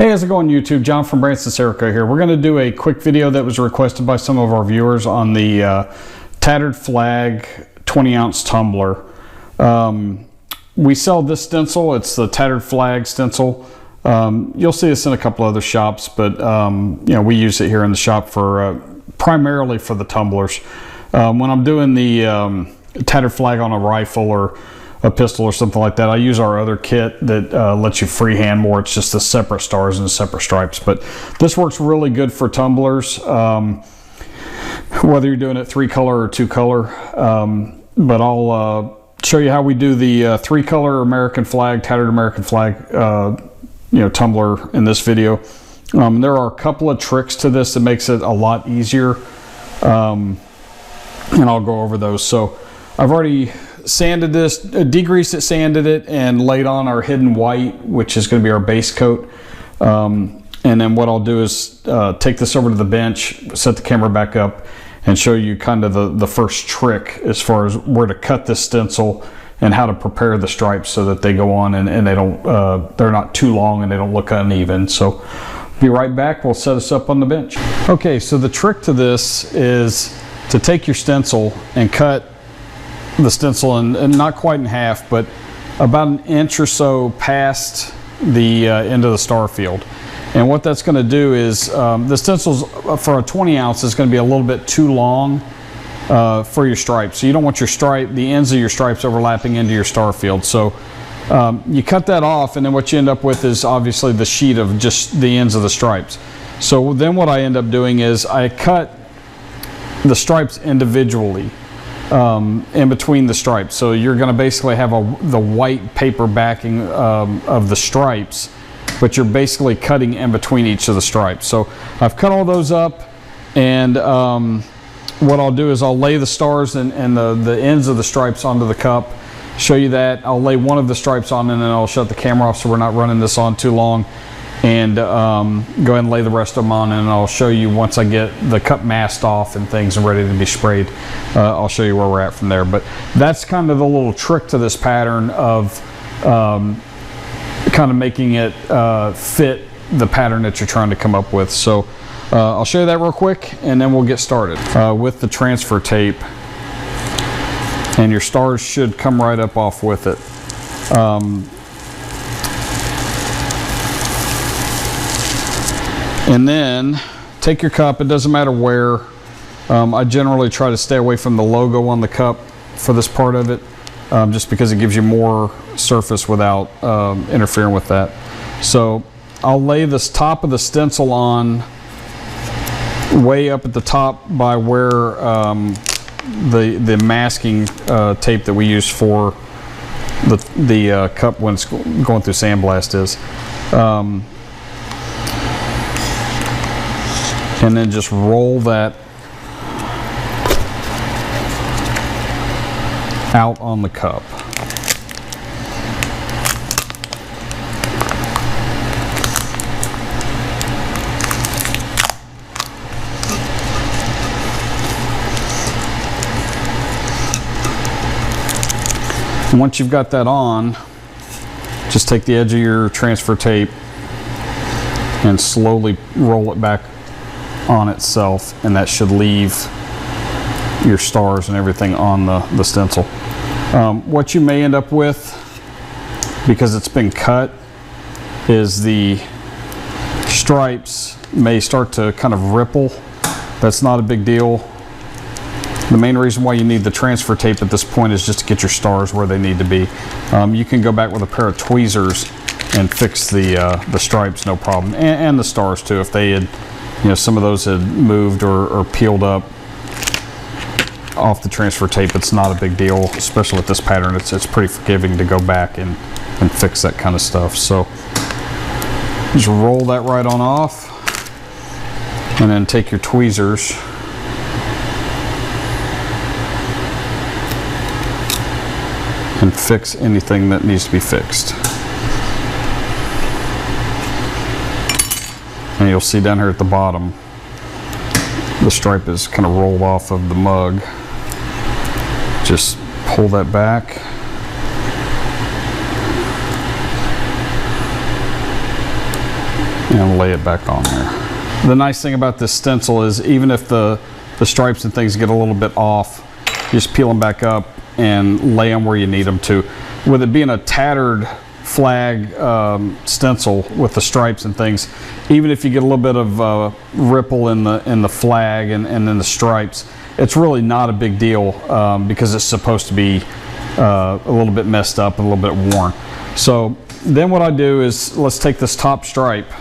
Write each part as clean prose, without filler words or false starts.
Hey, how's it going, YouTube? John from Branson, Cerakote here. We're going to do a quick video that was requested by some of our viewers on the Tattered flag 20-ounce tumbler. We sell this stencil. It's the Tattered flag stencil. You'll see this in a couple other shops, but you know, we use it here in the shop for primarily for the tumblers. When I'm doing the Tattered flag on a rifle or a pistol or something like that, I use our other kit that lets you freehand more. It's just the separate stars and the separate stripes, but this works really good for tumblers, whether you're doing it 3-color or 2-color. But I'll show you how we do the 3-color American flag, Tattered American flag, tumbler in this video. There are a couple of tricks to this that makes it a lot easier, and I'll go over those. So I've already sanded this, degreased it, sanded it, and laid on our hidden white, which is going to be our base coat. And then what I'll do is take this over to the bench, set the camera back up, and show you kind of the first trick as far as where to cut this stencil and how to prepare the stripes so that they go on and they don't they're not too long and they don't look uneven. So be right back. We'll set us up on the bench. Okay, so the trick to this is to take your stencil and cut the stencil and not quite in half, but about an inch or so past the end of the star field. And what that's going to do is the stencils for a 20 ounce is going to be a little bit too long for your stripes. So you don't want your the ends of your stripes overlapping into your star field. So you cut that off, and then what you end up with is obviously the sheet of just the ends of the stripes. So then what I end up doing is I cut the stripes individually in between the stripes. So you're going to basically have the white paper backing of the stripes, but you're basically cutting in between each of the stripes. So I've cut all those up, and what I'll do is I'll lay the stars and the ends of the stripes onto the cup, show you that. I'll lay one of the stripes on, and then I'll shut the camera off so we're not running this on too long, and go ahead and lay the rest of them on, and I'll show you once I get the cup masked off and things and ready to be sprayed. I'll show you where we're at from there. But that's kind of the little trick to this pattern of kind of making it fit the pattern that you're trying to come up with. So I'll show you that real quick, and then we'll get started with the transfer tape. And your stars should come right up off with it. And then take your cup, it doesn't matter where. I generally try to stay away from the logo on the cup for this part of it, just because it gives you more surface without interfering with that. So I'll lay this top of the stencil on way up at the top by where the masking tape that we use for the cup when it's going through sandblast is. And then just roll that out on the cup. And once you've got that on, just take the edge of your transfer tape and slowly roll it back on itself, and that should leave your stars and everything on the stencil. What you may end up with, because it's been cut, is the stripes may start to kind of ripple. That's not a big deal. The main reason why you need the transfer tape at this point is just to get your stars where they need to be. You can go back with a pair of tweezers and fix the stripes, no problem, and the stars too. If they had, some of those had moved or peeled up off the transfer tape, it's not a big deal, especially with this pattern. It's pretty forgiving to go back and fix that kind of stuff. So just roll that right on off, and then take your tweezers and fix anything that needs to be fixed. And you'll see down here at the bottom, the stripe is kind of rolled off of the mug. Just pull that back and lay it back on there. The nice thing about this stencil is even if the stripes and things get a little bit off, you just peel them back up and lay them where you need them to. With it being a tattered flag stencil with the stripes and things, even if you get a little bit of ripple in the flag and in the stripes, it's really not a big deal because it's supposed to be a little bit messed up and a little bit worn. So then what I do is, let's take this top stripe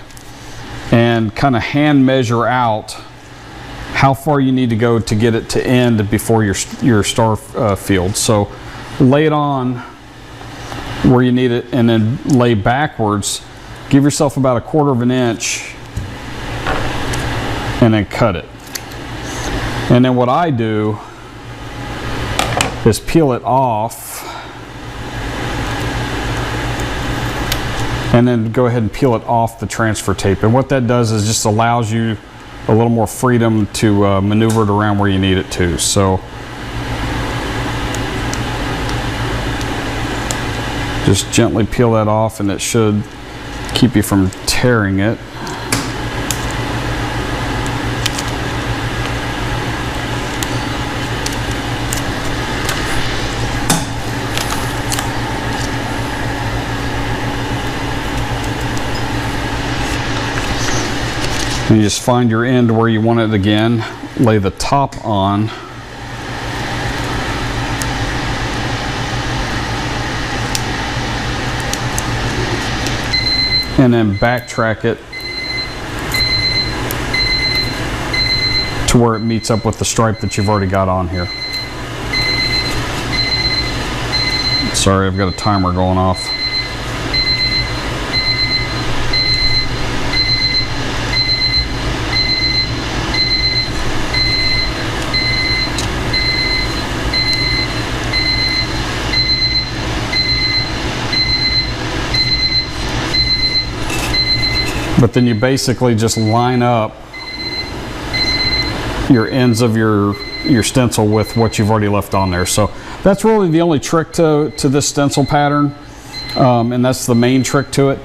and kind of hand measure out how far you need to go to get it to end before your star field. So lay it on where you need it and then lay backwards. Give yourself about 1/4 of an inch and then cut it. And then what I do is peel it off and then go ahead and peel it off the transfer tape. And what that does is just allows you a little more freedom to maneuver it around where you need it to. So just gently peel that off and it should keep you from tearing it. And you just find your end where you want it again, lay the top on, and then backtrack it to where it meets up with the stripe that you've already got on here. Sorry, I've got a timer going off. But then you basically just line up your ends of your stencil with what you've already left on there. So that's really the only trick to this stencil pattern, and that's the main trick to it.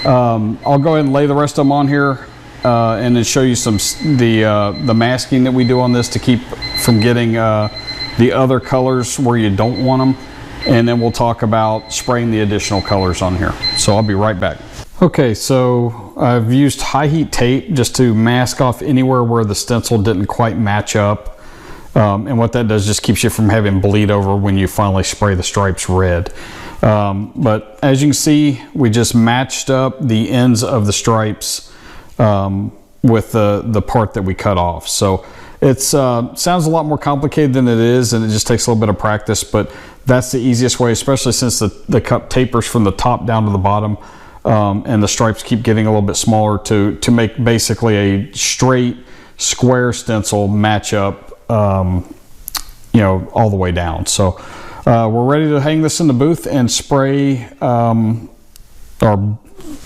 I'll go ahead and lay the rest of them on here and then show you the masking that we do on this to keep from getting the other colors where you don't want them, and then we'll talk about spraying the additional colors on here. So I'll be right back. Okay, so I've used high heat tape just to mask off anywhere where the stencil didn't quite match up. And what that does just keeps you from having bleed over when you finally spray the stripes red. But as you can see, we just matched up the ends of the stripes with the part that we cut off. So it sounds a lot more complicated than it is, and it just takes a little bit of practice, but that's the easiest way, especially since the cup tapers from the top down to the bottom. And the stripes keep getting a little bit smaller to make basically a straight square stencil match up, you know, all the way down. So we're ready to hang this in the booth and spray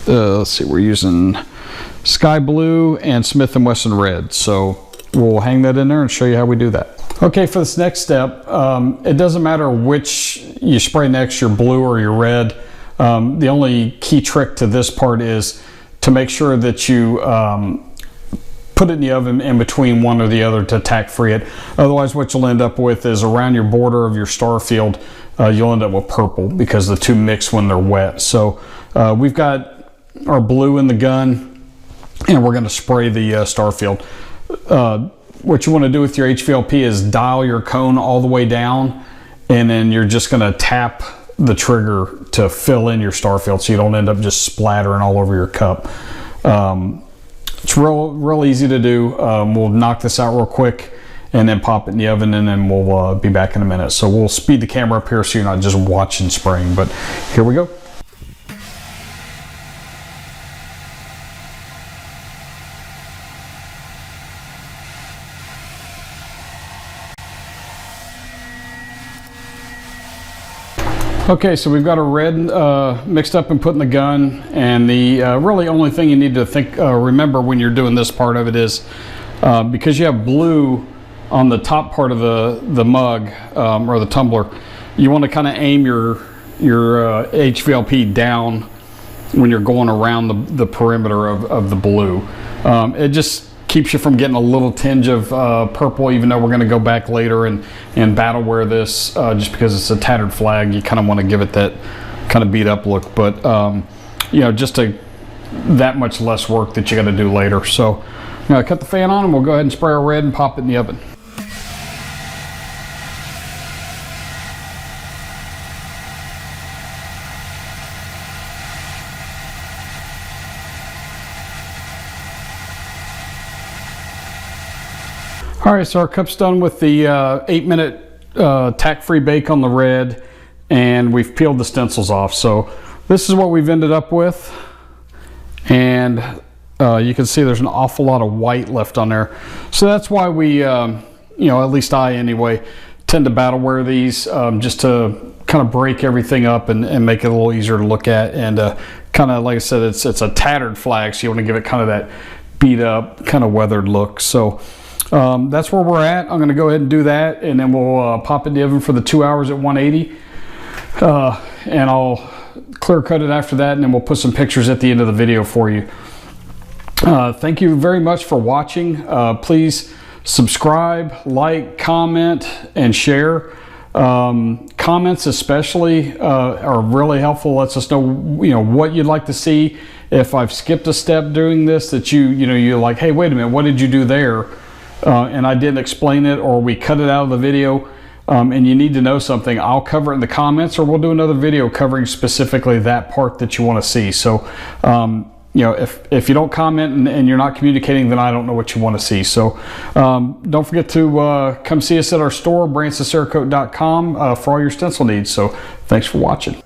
let's see, we're using Sky Blue and Smith & Wesson Red. So we'll hang that in there and show you how we do that. Okay, for this next step, it doesn't matter which you spray next, your blue or your red. The only key trick to this part is to make sure that you put it in the oven in between one or the other to tack free it. Otherwise, what you'll end up with is around your border of your star field, you'll end up with purple because the two mix when they're wet. So we've got our blue in the gun and we're going to spray the star field. What you want to do with your HVLP is dial your cone all the way down, and then you're just going to tap the trigger to fill in your star field so you don't end up just splattering all over your cup. It's real easy to do. We'll knock this out real quick and then pop it in the oven, and then we'll be back in a minute. So we'll speed the camera up here so you're not just watching spraying, but here we go. Okay, so we've got a red mixed up and put in the gun, and the really only thing you need to remember when you're doing this part of it is because you have blue on the top part of the mug or the tumbler, you want to kind of aim your HVLP down when you're going around the perimeter of the blue. It just keeps you from getting a little tinge of purple, even though we're going to go back later and battle wear this just because it's a tattered flag. You kind of want to give it that kind of beat up look, but you know, just that much less work that you got to do later. So cut the fan on and we'll go ahead and spray our red and pop it in the oven. All right, so our cup's done with the 8-minute tack-free bake on the red, and we've peeled the stencils off. So this is what we've ended up with, and you can see there's an awful lot of white left on there. So that's why we, you know, at least I anyway, tend to battle wear these just to kind of break everything up and make it a little easier to look at. And kind of, like I said, it's a tattered flag, so you want to give it kind of that beat up, kind of weathered look. So that's where we're at. I'm going to go ahead and do that, and then we'll pop it in the oven for the 2 hours at 180. And I'll clear cut it after that, and then we'll put some pictures at the end of the video for you. Thank you very much for watching. Please subscribe, like, comment, and share. Comments especially are really helpful. Lets us know, you know, what you'd like to see. If I've skipped a step doing this, that you're like, hey, wait a minute, what did you do there? And I didn't explain it, or we cut it out of the video, and you need to know something, I'll cover it in the comments, or we'll do another video covering specifically that part that you want to see. So you know, if you don't comment and you're not communicating, then I don't know what you want to see. So don't forget to come see us at our store, BransonCerakote.com, for all your stencil needs. So thanks for watching.